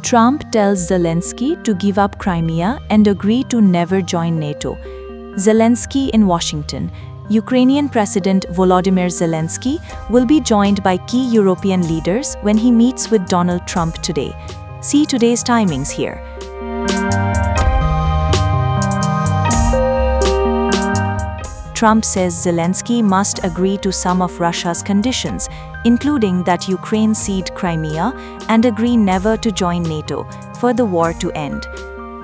Trump tells Zelensky to give up Crimea and agree to never join NATO. Zelensky in Washington. Ukrainian President Volodymyr Zelensky will be joined by key European leaders when he meets with Donald Trump today. See today's timings here. Trump says Zelensky must agree to some of Russia's conditions, including that Ukraine cede Crimea and agree never to join NATO for the war to end.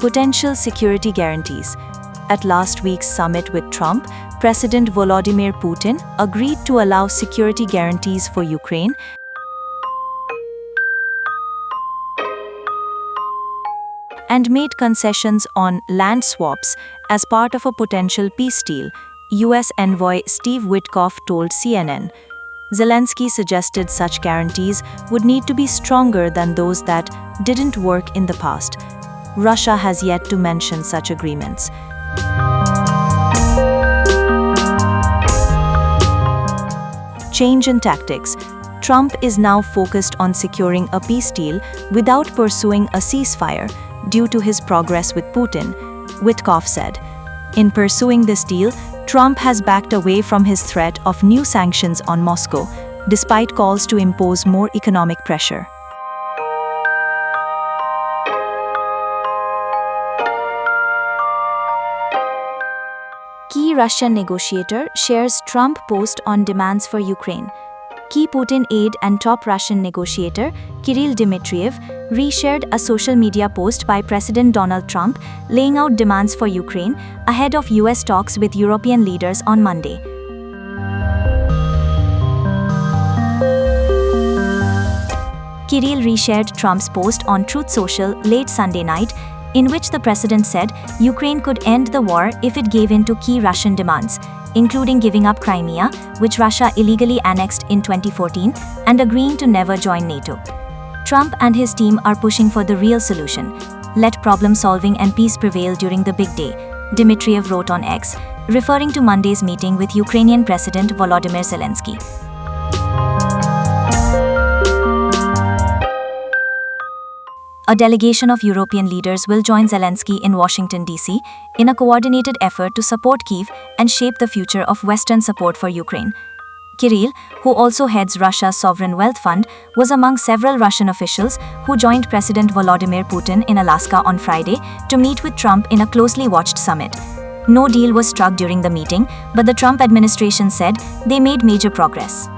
Potential security guarantees. At last week's summit with Trump, President Vladimir Putin agreed to allow security guarantees for Ukraine and made concessions on land swaps as part of a potential peace deal, U.S. envoy Steve Witkoff told CNN. Zelensky suggested such guarantees would need to be stronger than those that didn't work in the past. Russia has yet to mention such agreements. Change in tactics. Trump is now focused on securing a peace deal without pursuing a ceasefire due to his progress with Putin, Witkoff said. In pursuing this deal, Trump has backed away from his threat of new sanctions on Moscow, despite calls to impose more economic pressure. Key Russian negotiator shares Trump post on demands for Ukraine. Key Putin aide and top Russian negotiator, Kirill Dmitriev, reshared a social media post by President Donald Trump laying out demands for Ukraine ahead of US talks with European leaders on Monday. Kirill reshared Trump's post on Truth Social late Sunday night, in which the president said Ukraine could end the war if it gave in to key Russian demands, including giving up Crimea, which Russia illegally annexed in 2014, and agreeing to never join NATO. Trump and his team are pushing for the real solution. Let problem-solving and peace prevail during the big day, Dmitriev wrote on X, referring to Monday's meeting with Ukrainian President Volodymyr Zelensky. A delegation of European leaders will join Zelensky in Washington, D.C., in a coordinated effort to support Kyiv and shape the future of Western support for Ukraine. Kirill, who also heads Russia's Sovereign Wealth Fund, was among several Russian officials who joined President Vladimir Putin in Alaska on Friday to meet with Trump in a closely watched summit. No deal was struck during the meeting, but the Trump administration said they made major progress.